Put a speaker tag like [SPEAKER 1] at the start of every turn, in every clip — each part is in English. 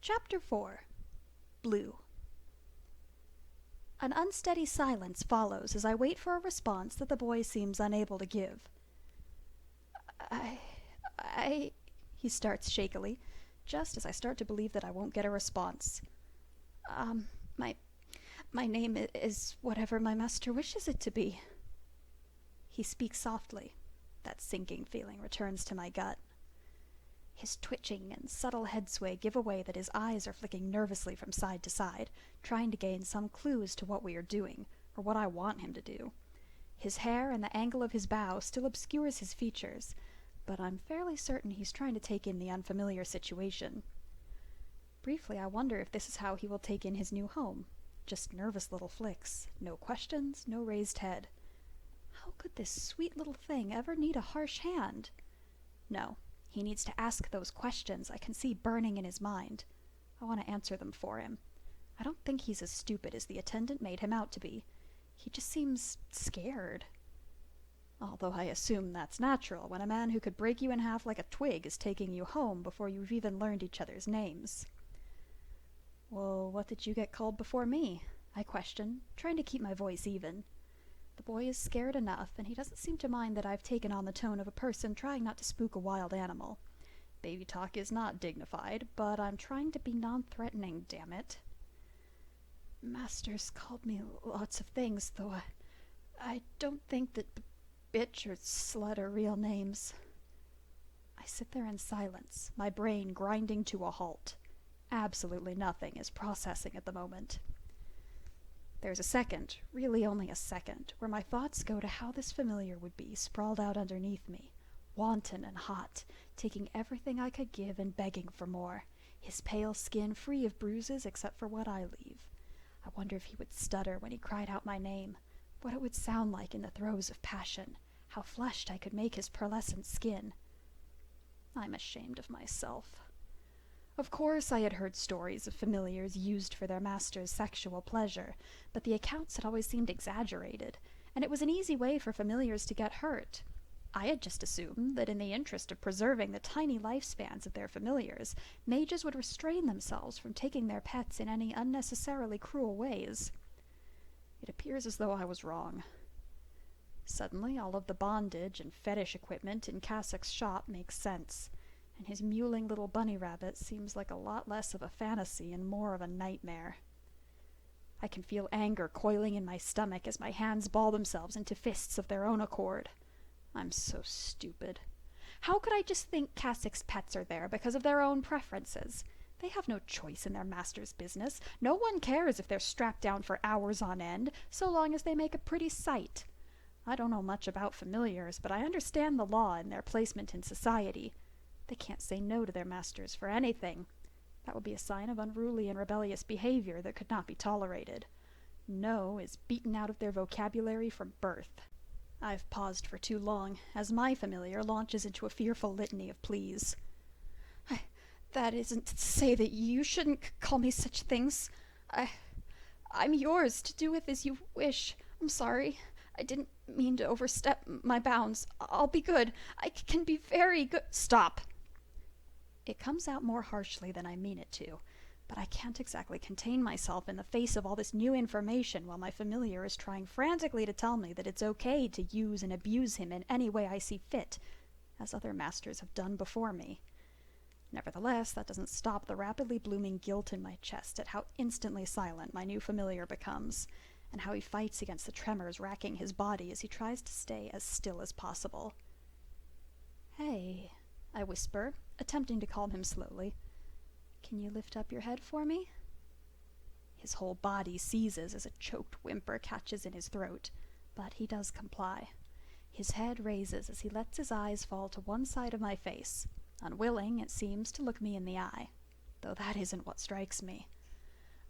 [SPEAKER 1] Chapter 4. Blue. An unsteady silence follows as I wait for a response that the boy seems unable to give. I, he starts shakily, just as I start to believe that I won't get a response. My name is whatever my master wishes it to be. He speaks softly. That sinking feeling returns to my gut. His twitching and subtle head sway give away that his eyes are flicking nervously from side to side, trying to gain some clue as to what we are doing, or what I want him to do. His hair and the angle of his bow still obscures his features, but I'm fairly certain he's trying to take in the unfamiliar situation. Briefly, I wonder if this is how he will take in his new home. Just nervous little flicks. No questions, no raised head. How could this sweet little thing ever need a harsh hand? No. He needs to ask those questions I can see burning in his mind. I want to answer them for him. I don't think he's as stupid as the attendant made him out to be. He just seems scared. Although I assume that's natural when a man who could break you in half like a twig is taking you home before you've even learned each other's names. Well, what did you get called before me? I question, trying to keep my voice even. The boy is scared enough, and he doesn't seem to mind that I've taken on the tone of a person trying not to spook a wild animal. Baby talk is not dignified, but I'm trying to be non-threatening, damn it. Master's called me lots of things, though I don't think that bitch or slut are real names. I sit there in silence, my brain grinding to a halt. Absolutely nothing is processing at the moment. There's a second, really only a second, where my thoughts go to how this familiar would be sprawled out underneath me, wanton and hot, taking everything I could give and begging for more, his pale skin free of bruises except for what I leave. I wonder if he would stutter when he cried out my name, what it would sound like in the throes of passion, how flushed I could make his pearlescent skin. I'm ashamed of myself. Of course I had heard stories of familiars used for their master's sexual pleasure, but the accounts had always seemed exaggerated, and it was an easy way for familiars to get hurt. I had just assumed that in the interest of preserving the tiny lifespans of their familiars, mages would restrain themselves from taking their pets in any unnecessarily cruel ways. It appears as though I was wrong. Suddenly all of the bondage and fetish equipment in Cassic's shop makes sense, and his mewling little bunny rabbit seems like a lot less of a fantasy and more of a nightmare. I can feel anger coiling in my stomach as my hands ball themselves into fists of their own accord. I'm so stupid. How could I just think Cassic's pets are there because of their own preferences? They have no choice in their master's business. No one cares if they're strapped down for hours on end, so long as they make a pretty sight. I don't know much about familiars, but I understand the law and their placement in society. They can't say no to their masters for anything. That would be a sign of unruly and rebellious behavior that could not be tolerated. No is beaten out of their vocabulary from birth. I've paused for too long, as my familiar launches into a fearful litany of pleas. That isn't to say that you shouldn't call me such things. I'm yours to do with as you wish. I'm sorry. I didn't mean to overstep my bounds. I'll be good. I can be very good. Stop! It comes out more harshly than I mean it to, but I can't exactly contain myself in the face of all this new information while my familiar is trying frantically to tell me that it's okay to use and abuse him in any way I see fit, as other masters have done before me. Nevertheless, that doesn't stop the rapidly blooming guilt in my chest at how instantly silent my new familiar becomes, and how he fights against the tremors racking his body as he tries to stay as still as possible. "Hey," I whisper, attempting to calm him slowly. "Can you lift up your head for me?" His whole body seizes as a choked whimper catches in his throat, but he does comply. His head raises as he lets his eyes fall to one side of my face, unwilling, it seems, to look me in the eye, though that isn't what strikes me.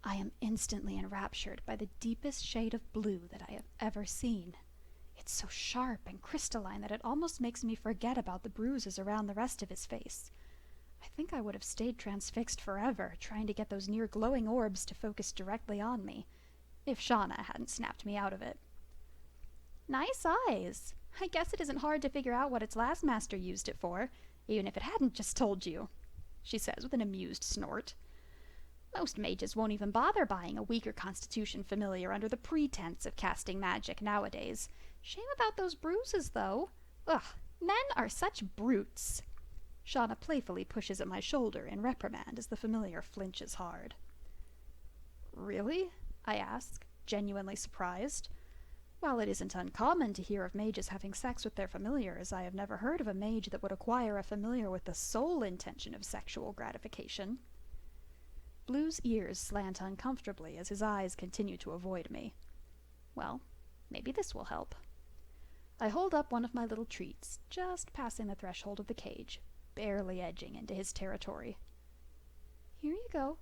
[SPEAKER 1] I am instantly enraptured by the deepest shade of blue that I have ever seen. It's so sharp and crystalline that it almost makes me forget about the bruises around the rest of his face. I think I would have stayed transfixed forever, trying to get those near glowing orbs to focus directly on me, if Shauna hadn't snapped me out of it. "Nice eyes! I guess it isn't hard to figure out what its last master used it for, even if it hadn't just told you," she says with an amused snort. Most mages won't even bother buying a weaker constitution familiar under the pretense of casting magic nowadays. Shame about those bruises, though. Ugh, men are such brutes. Shauna playfully pushes at my shoulder in reprimand as the familiar flinches hard. Really? I ask, genuinely surprised. While it isn't uncommon to hear of mages having sex with their familiars, I have never heard of a mage that would acquire a familiar with the sole intention of sexual gratification. Blue's ears slant uncomfortably as his eyes continue to avoid me. Well, maybe this will help. I hold up one of my little treats, just passing the threshold of the cage, barely edging into his territory. Here you go.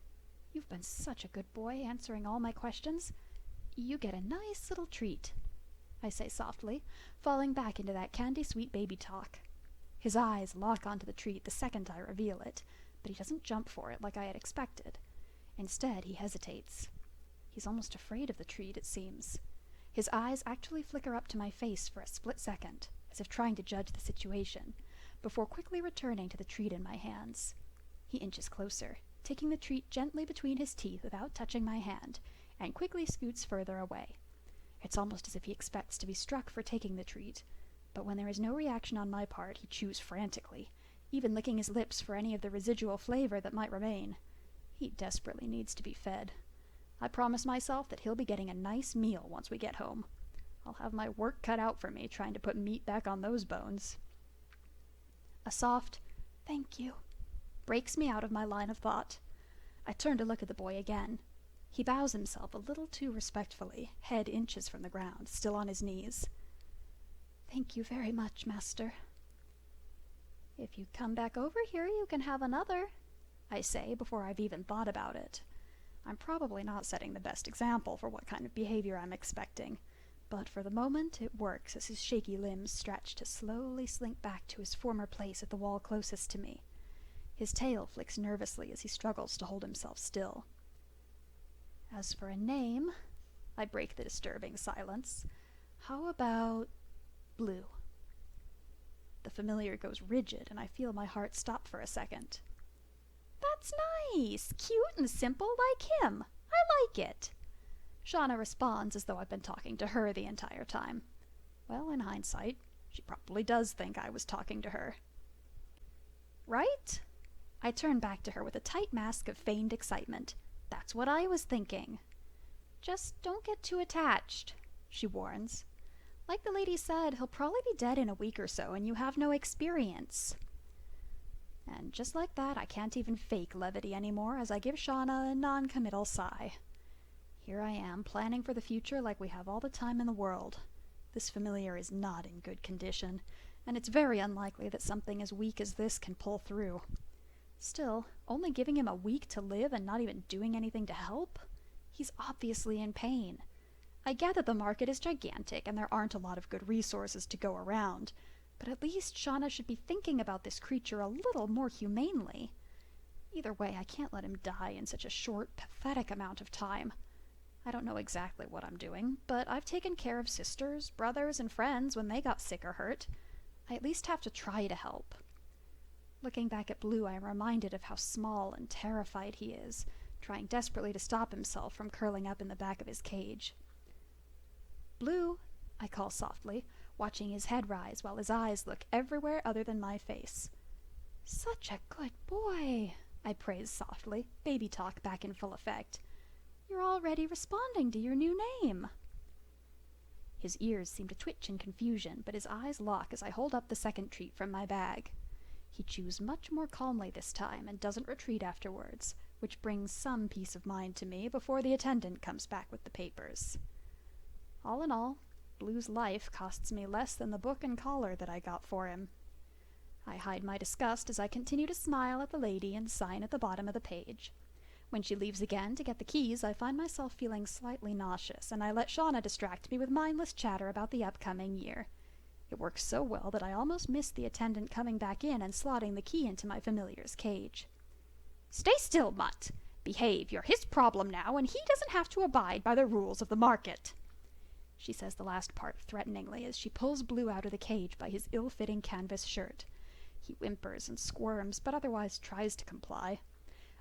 [SPEAKER 1] You've been such a good boy, answering all my questions. You get a nice little treat, I say softly, falling back into that candy-sweet baby talk. His eyes lock onto the treat the second I reveal it, but he doesn't jump for it like I had expected. Instead, he hesitates. He's almost afraid of the treat, it seems. His eyes actually flicker up to my face for a split second, as if trying to judge the situation, before quickly returning to the treat in my hands. He inches closer, taking the treat gently between his teeth without touching my hand, and quickly scoots further away. It's almost as if he expects to be struck for taking the treat, but when there is no reaction on my part, he chews frantically, even licking his lips for any of the residual flavor that might remain. He desperately needs to be fed. I promise myself that he'll be getting a nice meal once we get home. I'll have my work cut out for me trying to put meat back on those bones. A soft, "Thank you," breaks me out of my line of thought. I turn to look at the boy again. He bows himself a little too respectfully, head inches from the ground, still on his knees. "Thank you very much, master." "If you come back over here, you can have another," I say before I've even thought about it. I'm probably not setting the best example for what kind of behavior I'm expecting, but for the moment it works as his shaky limbs stretch to slowly slink back to his former place at the wall closest to me. His tail flicks nervously as he struggles to hold himself still. As for a name, I break the disturbing silence. How about Blue? The familiar goes rigid, and I feel my heart stop for a second. "That's nice! Cute and simple like him! I like it!" Shauna responds as though I've been talking to her the entire time. Well, in hindsight, she probably does think I was talking to her. "Right?" I turn back to her with a tight mask of feigned excitement. "That's what I was thinking." "Just don't get too attached," she warns. "Like the lady said, he'll probably be dead in a week or so, and you have no experience." And just like that, I can't even fake levity anymore as I give Shauna a non-committal sigh. Here I am, planning for the future like we have all the time in the world. This familiar is not in good condition, and it's very unlikely that something as weak as this can pull through. Still, only giving him a week to live and not even doing anything to help? He's obviously in pain. I get that the market is gigantic and there aren't a lot of good resources to go around, but at least Shauna should be thinking about this creature a little more humanely. Either way, I can't let him die in such a short, pathetic amount of time. I don't know exactly what I'm doing, but I've taken care of sisters, brothers, and friends when they got sick or hurt. I at least have to try to help. Looking back at Blue, I am reminded of how small and terrified he is, trying desperately to stop himself from curling up in the back of his cage. "Blue," I call softly, watching his head rise while his eyes look everywhere other than my face. "Such a good boy," I praise softly, baby talk back in full effect. "You're already responding to your new name." His ears seem to twitch in confusion, but his eyes lock as I hold up the second treat from my bag. He chews much more calmly this time and doesn't retreat afterwards, which brings some peace of mind to me before the attendant comes back with the papers. All in all, Blue's life costs me less than the book and collar that I got for him. I hide my disgust as I continue to smile at the lady and sign at the bottom of the page. When she leaves again to get the keys, I find myself feeling slightly nauseous, and I let Shauna distract me with mindless chatter about the upcoming year. It works so well that I almost missed the attendant coming back in and slotting the key into my familiar's cage. "Stay still, Mutt! Behave, you're his problem now, and he doesn't have to abide by the rules of the market." She says the last part threateningly as she pulls Blue out of the cage by his ill-fitting canvas shirt. He whimpers and squirms, but otherwise tries to comply.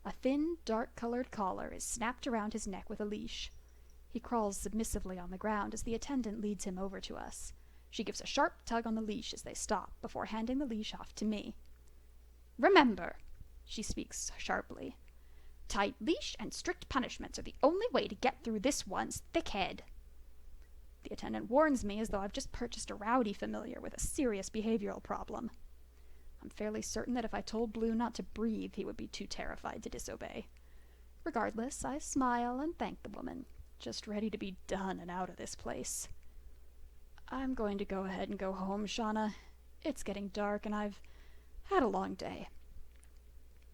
[SPEAKER 1] A thin, dark-colored collar is snapped around his neck with a leash. He crawls submissively on the ground as the attendant leads him over to us. She gives a sharp tug on the leash as they stop, before handing the leash off to me. "Remember," she speaks sharply, "tight leash and strict punishments are the only way to get through this one's thick head." The attendant warns me as though I've just purchased a rowdy familiar with a serious behavioral problem. I'm fairly certain that if I told Blue not to breathe, he would be too terrified to disobey. Regardless, I smile and thank the woman, just ready to be done and out of this place. "I'm going to go ahead and go home, Shauna. It's getting dark and I've had a long day."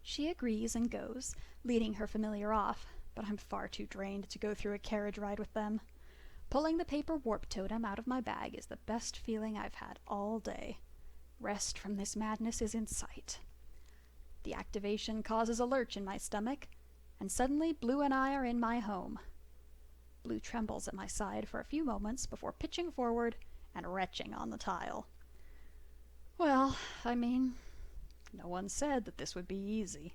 [SPEAKER 1] She agrees and goes, leading her familiar off, but I'm far too drained to go through a carriage ride with them. Pulling the paper warp totem out of my bag is the best feeling I've had all day. Rest from this madness is in sight. The activation causes a lurch in my stomach, and suddenly Blue and I are in my home. Blue trembles at my side for a few moments before pitching forward and retching on the tile. Well, I mean, no one said that this would be easy.